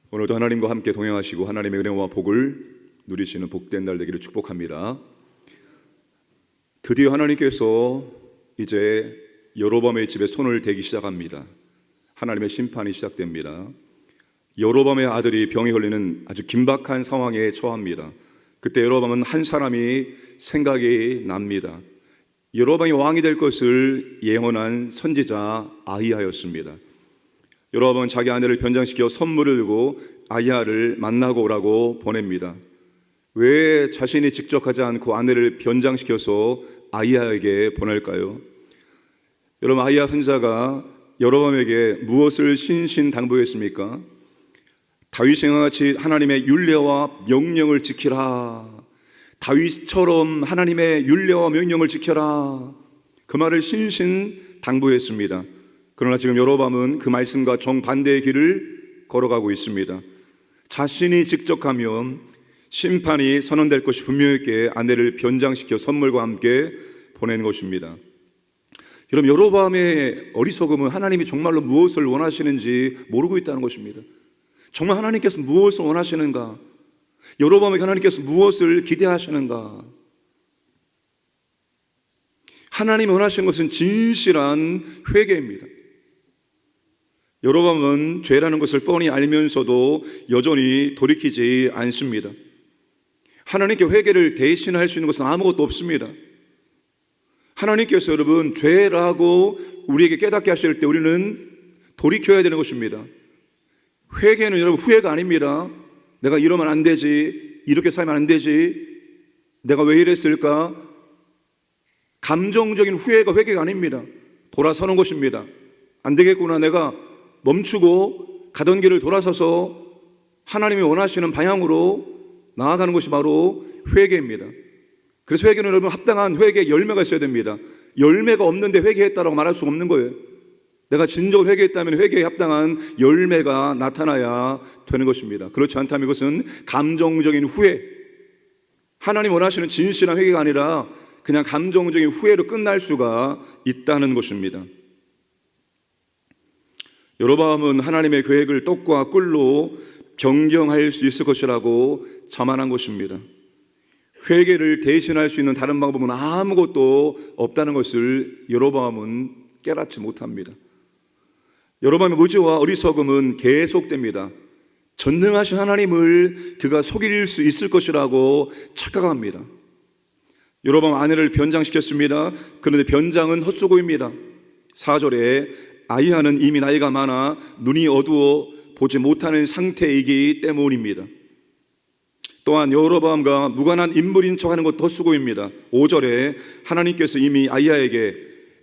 오늘도 하나님과 함께 동행하시고 하나님의 은혜와 복을 누리시는 복된 날 되기를 축복합니다. 드디어 하나님께서 이제 여로보암의 집에 손을 대기 시작합니다. 하나님의 심판이 시작됩니다. 여로보암의 아들이 병에 걸리는 아주 긴박한 상황에 처합니다. 그때 여로보암은 한 사람이 생각이 납니다. 여로보암이 왕이 될 것을 예언한 선지자 아히야였습니다. 여로보암은 자기 아내를 변장시켜 선물을 들고 아히야를 만나고 오라고 보냅니다. 왜 자신이 직접 가지 않고 아내를 변장시켜서 아히야에게 보낼까요? 여러분, 아히야 선지자가 여로보암에게 무엇을 신신당부했습니까? 다윗과 같이 하나님의 율례와 명령을 지키라. 다윗처럼 하나님의 율례와 명령을 지켜라. 그 말을 신신당부했습니다. 그러나 지금 여로보암은 그 말씀과 정반대의 길을 걸어가고 있습니다. 자신이 직접 가면 심판이 선언될 것이 분명했기에 아내를 변장시켜 선물과 함께 보낸 것입니다. 여러분, 여로보암의 어리석음은 하나님이 정말로 무엇을 원하시는지 모르고 있다는 것입니다. 정말 하나님께서 무엇을 원하시는가? 여로보암에게 하나님께서 무엇을 기대하시는가? 하나님이 원하시는 것은 진실한 회개입니다. 여로보암은 죄라는 것을 뻔히 알면서도 여전히 돌이키지 않습니다. 하나님께 회개를 대신할 수 있는 것은 아무것도 없습니다. 하나님께서 여러분 죄라고 우리에게 깨닫게 하실 때 우리는 돌이켜야 되는 것입니다. 회개는 여러분 후회가 아닙니다. 내가 이러면 안 되지, 이렇게 살면 안 되지, 내가 왜 이랬을까? 감정적인 후회가 회개가 아닙니다. 돌아서는 것입니다. 안 되겠구나, 내가 멈추고 가던 길을 돌아서서 하나님이 원하시는 방향으로 나아가는 것이 바로 회개입니다. 그래서 회개는 여러분 합당한 회개의 열매가 있어야 됩니다. 열매가 없는데 회개했다라고 말할 수 없는 거예요. 내가 진정으로 회개했다면 회개에 합당한 열매가 나타나야 되는 것입니다. 그렇지 않다면 이것은 감정적인 후회, 하나님 원하시는 진실한 회개가 아니라 그냥 감정적인 후회로 끝날 수가 있다는 것입니다. 여로보암은 하나님의 계획을 떡과 꿀로 변경할 수 있을 것이라고 자만한 것입니다. 회개를 대신할 수 있는 다른 방법은 아무것도 없다는 것을 여로보암은 깨닫지 못합니다. 여로보암의 무지와 어리석음은 계속됩니다. 전능하신 하나님을 그가 속일 수 있을 것이라고 착각합니다. 여로보암 아내를 변장시켰습니다. 그런데 변장은 헛수고입니다. 4절에 아히야는 이미 나이가 많아 눈이 어두워 보지 못하는 상태이기 때문입니다. 또한 여로보암과 무관한 인물인 척하는 것도 헛수고입니다. 5절에 하나님께서 이미 아히야에게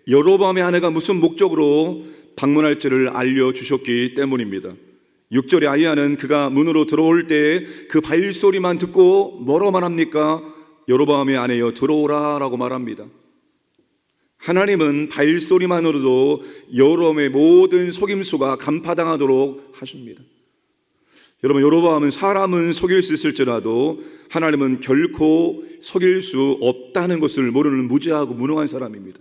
여로보암의 아내가 무슨 목적으로 방문할지를 알려주셨기 때문입니다. 6절에 아히야는 그가 문으로 들어올 때 그 발소리만 듣고 뭐라고 말합니까? 여로보암의 아내여 들어오라 라고 말합니다. 하나님은 발소리만으로도 여로보암의 모든 속임수가 간파당하도록 하십니다. 여러분, 여로보암은 사람은 속일 수 있을지라도 하나님은 결코 속일 수 없다는 것을 모르는 무지하고 무능한 사람입니다.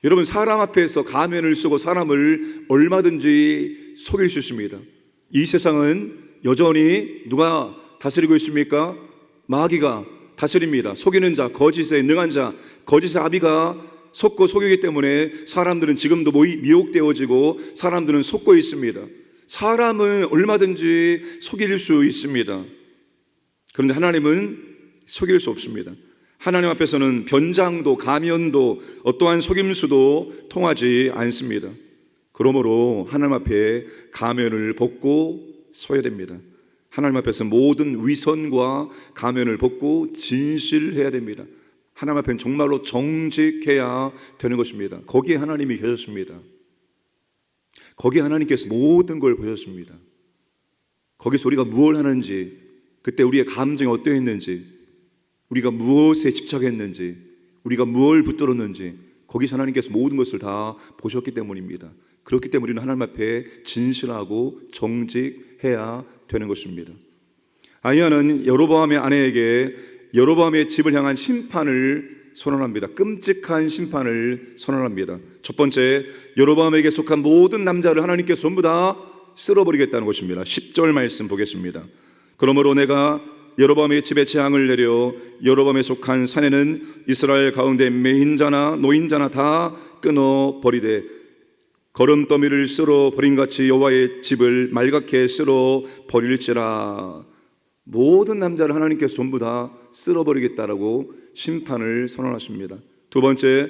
여러분, 사람 앞에서 가면을 쓰고 사람을 얼마든지 속일 수 있습니다. 이 세상은 여전히 누가 다스리고 있습니까? 마귀가 다스립니다. 속이는 자, 거짓에 능한 자, 거짓의 아비가 속고 속이기 때문에 사람들은 지금도 미혹되어지고 사람들은 속고 있습니다. 사람은 얼마든지 속일 수 있습니다. 그런데 하나님은 속일 수 없습니다. 하나님 앞에서는 변장도 가면도 어떠한 속임수도 통하지 않습니다. 그러므로 하나님 앞에 가면을 벗고 서야 됩니다. 하나님 앞에서 모든 위선과 가면을 벗고 진실해야 됩니다. 하나님 앞에는 정말로 정직해야 되는 것입니다. 거기에 하나님이 계셨습니다. 거기에 하나님께서 모든 걸 보셨습니다. 거기서 우리가 무엇을 하는지, 그때 우리의 감정이 어떠했는지, 우리가 무엇에 집착했는지, 우리가 무엇을 붙들었는지 거기서 하나님께서 모든 것을 다 보셨기 때문입니다. 그렇기 때문에 우리는 하나님 앞에 진실하고 정직해야 되는 것입니다. 아히야는 여로보암의 아내에게 여로보암의 집을 향한 심판을 선언합니다. 끔찍한 심판을 선언합니다. 첫 번째, 여로보암에게 속한 모든 남자를 하나님께서 전부 다 쓸어버리겠다는 것입니다. 10절 말씀 보겠습니다. 그러므로 내가 여로보암의 집에 재앙을 내려 여로보암에 속한 산에는 이스라엘 가운데 매인자나 노인자나 다 끊어버리되 거름더미를 쓸어 버림같이 여호와의 집을 말갛게 쓸어 버릴지라. 모든 남자를 하나님께서 전부 다 쓸어버리겠다라고 심판을 선언하십니다. 두 번째,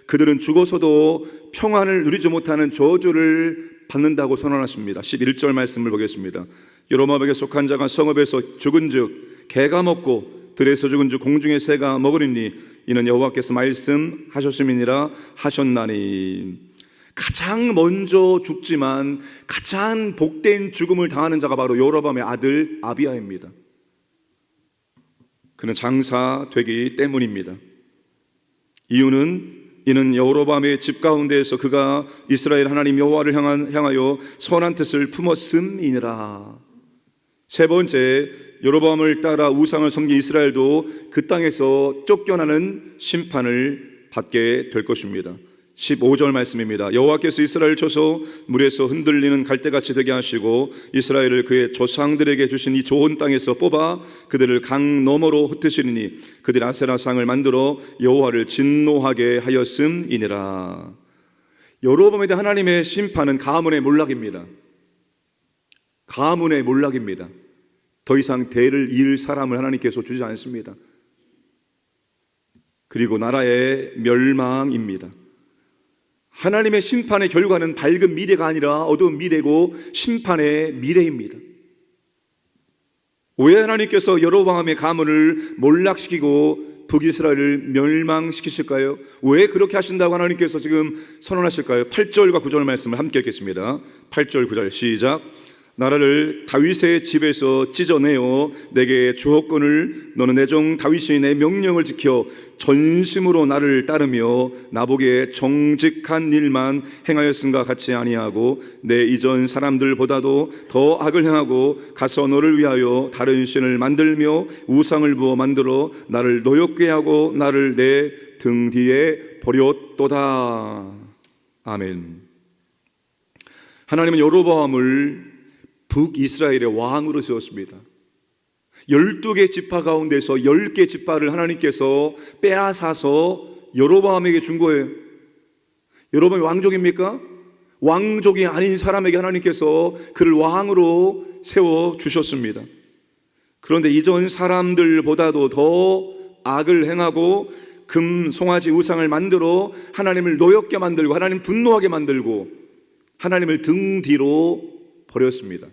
그들은 죽어서도 평안을 누리지 못하는 저주를 받는다고 선언하십니다. 11절 말씀을 보겠습니다. 여로보암에게 속한 자가 성읍에서 죽은즉 개가 먹고 들에서 죽은즉 공중의 새가 먹으리니 이는 여호와께서 말씀하셨음이니라 하셨나니. 가장 먼저 죽지만 가장 복된 죽음을 당하는 자가 바로 여로보암의 아들 아비야입니다. 그는 장사되기 때문입니다. 이는 여로보암의 집 가운데에서 그가 이스라엘 하나님 여호와를 향하여 선한 뜻을 품었음이니라. 세 번째, 여로보암을 따라 우상을 섬긴 이스라엘도 그 땅에서 쫓겨나는 심판을 받게 될 것입니다. 15절 말씀입니다. 여호와께서 이스라엘을 쳐서 물에서 흔들리는 갈대같이 되게 하시고 이스라엘을 그의 조상들에게 주신 이 좋은 땅에서 뽑아 그들을 강 너머로 흩으시리니 그들이 아세라 상을 만들어 여호와를 진노하게 하였음이니라. 여로보암에 대한 하나님의 심판은 가문의 몰락입니다. 가문의 몰락입니다. 더 이상 대를 이을 사람을 하나님께서 주지 않습니다. 그리고 나라의 멸망입니다. 하나님의 심판의 결과는 밝은 미래가 아니라 어두운 미래고 심판의 미래입니다. 왜 하나님께서 여로보암의 가문을 몰락시키고 북이스라엘을 멸망시키실까요? 왜 그렇게 하신다고 하나님께서 지금 선언하실까요? 8절과 9절 말씀을 함께 읽겠습니다. 8절 9절 시작. 나라를 다윗의 집에서 찢어내어 내게 주었거늘 너는 내 종 다윗이 내 명령을 지켜 전심으로 나를 따르며 나보기에 정직한 일만 행하였음과 같이 아니하고 내 이전 사람들보다도 더 악을 행하고 가서 너를 위하여 다른 신을 만들며 우상을 부어 만들어 나를 노엽게 하고 나를 내 등 뒤에 버렸도다. 아멘. 하나님은 여로보암을 북이스라엘의 왕으로 세웠습니다. 12개 지파 가운데서 10개 지파를 하나님께서 빼앗아서 여로보암에게 준 거예요. 여로보암이 왕족입니까? 왕족이 아닌 사람에게 하나님께서 그를 왕으로 세워주셨습니다. 그런데 이전 사람들보다도 더 악을 행하고 금, 송아지 우상을 만들어 하나님을 노엽게 만들고 하나님 분노하게 만들고 하나님을 등 뒤로 버렸습니다.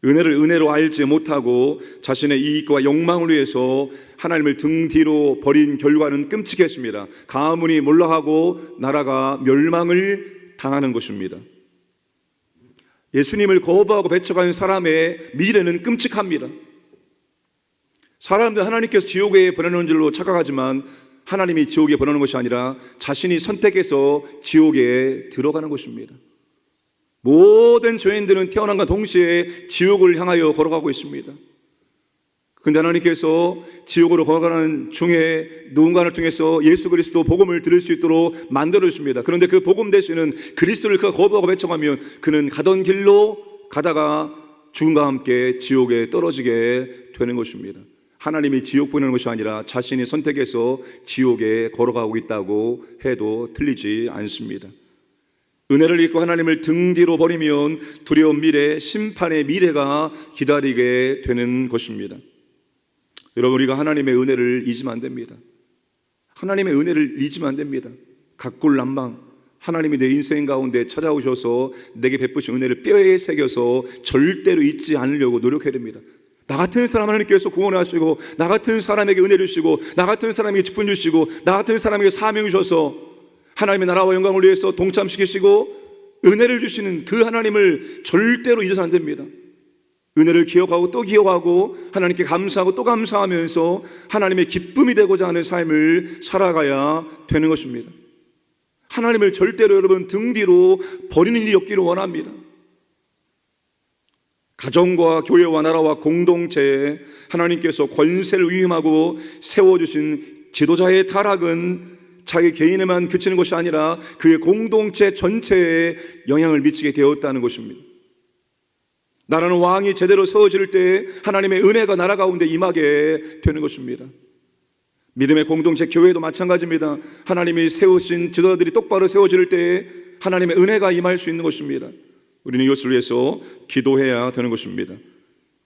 은혜를 은혜로 알지 못하고 자신의 이익과 욕망을 위해서 하나님을 등 뒤로 버린 결과는 끔찍했습니다. 가문이 몰락하고 나라가 멸망을 당하는 것입니다. 예수님을 거부하고 배척하는 사람의 미래는 끔찍합니다. 사람들 하나님께서 지옥에 보내는 줄로 착각하지만 하나님이 지옥에 보내는 것이 아니라 자신이 선택해서 지옥에 들어가는 것입니다. 모든 죄인들은 태어난과 동시에 지옥을 향하여 걸어가고 있습니다. 그런데 하나님께서 지옥으로 걸어가는 중에 누군가를 통해서 예수 그리스도 복음을 들을 수 있도록 만들어 주십니다. 그런데 그 복음 대신은 그리스도를 그가 거부하고 배척하면 그는 가던 길로 가다가 죽음과 함께 지옥에 떨어지게 되는 것입니다. 하나님이 지옥 보내는 것이 아니라 자신이 선택해서 지옥에 걸어가고 있다고 해도 틀리지 않습니다. 은혜를 잊고 하나님을 등 뒤로 버리면 두려운 미래, 심판의 미래가 기다리게 되는 것입니다. 여러분, 우리가 하나님의 은혜를 잊으면 안 됩니다. 하나님의 은혜를 잊으면 안 됩니다. 각골난방 하나님이 내 인생 가운데 찾아오셔서 내게 베푸신 은혜를 뼈에 새겨서 절대로 잊지 않으려고 노력해야 됩니다. 나 같은 사람 하나님께서 구원하시고 나 같은 사람에게 은혜를 주시고 나 같은 사람에게 직분 주시고 나 같은 사람에게 사명 주셔서 하나님의 나라와 영광을 위해서 동참시키시고 은혜를 주시는 그 하나님을 절대로 잊어서는 안 됩니다. 은혜를 기억하고 또 기억하고 하나님께 감사하고 또 감사하면서 하나님의 기쁨이 되고자 하는 삶을 살아가야 되는 것입니다. 하나님을 절대로 여러분 등 뒤로 버리는 일이 없기를 원합니다. 가정과 교회와 나라와 공동체에 하나님께서 권세를 위임하고 세워주신 지도자의 타락은 자기 개인에만 그치는 것이 아니라 그의 공동체 전체에 영향을 미치게 되었다는 것입니다. 나라는 왕이 제대로 세워질 때 하나님의 은혜가 나라 가운데 임하게 되는 것입니다. 믿음의 공동체 교회도 마찬가지입니다. 하나님이 세우신 지도자들이 똑바로 세워질 때 하나님의 은혜가 임할 수 있는 것입니다. 우리는 이것을 위해서 기도해야 되는 것입니다.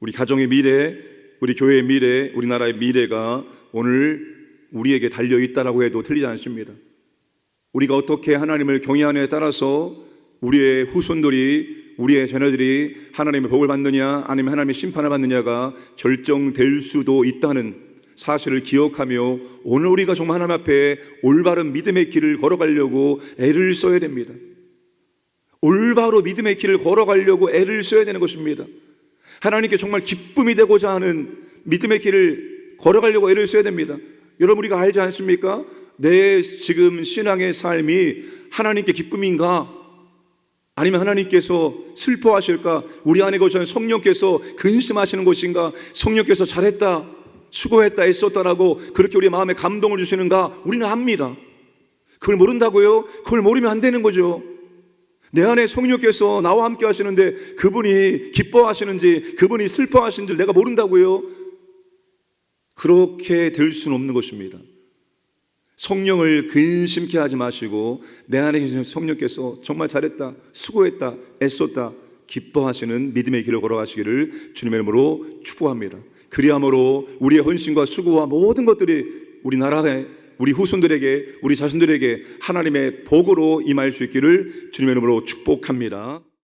우리 가정의 미래, 우리 교회의 미래, 우리나라의 미래가 오늘 우리에게 달려있다라고 해도 틀리지 않습니다. 우리가 어떻게 하나님을 경외하느냐에 따라서 우리의 후손들이, 우리의 자녀들이 하나님의 복을 받느냐 아니면 하나님의 심판을 받느냐가 결정될 수도 있다는 사실을 기억하며 오늘 우리가 정말 하나님 앞에 올바른 믿음의 길을 걸어가려고 애를 써야 됩니다. 올바로 믿음의 길을 걸어가려고 애를 써야 되는 것입니다. 하나님께 정말 기쁨이 되고자 하는 믿음의 길을 걸어가려고 애를 써야 됩니다. 여러분, 우리가 알지 않습니까? 내 지금 신앙의 삶이 하나님께 기쁨인가? 아니면 하나님께서 슬퍼하실까? 우리 안에 거주하는 성령께서 근심하시는 것인가? 성령께서 잘했다, 수고했다, 애썼다라고 그렇게 우리 마음에 감동을 주시는가? 우리는 압니다. 그걸 모른다고요? 그걸 모르면 안 되는 거죠. 내 안에 성령께서 나와 함께 하시는데 그분이 기뻐하시는지 그분이 슬퍼하시는지 내가 모른다고요? 그렇게 될 수는 없는 것입니다. 성령을 근심케 하지 마시고 내 안에 계신 성령께서 정말 잘했다, 수고했다, 애썼다 기뻐하시는 믿음의 길을 걸어가시기를 주님의 이름으로 축복합니다. 그리함으로 우리의 헌신과 수고와 모든 것들이 우리 나라에, 우리 후손들에게, 우리 자손들에게 하나님의 복으로 임할 수 있기를 주님의 이름으로 축복합니다.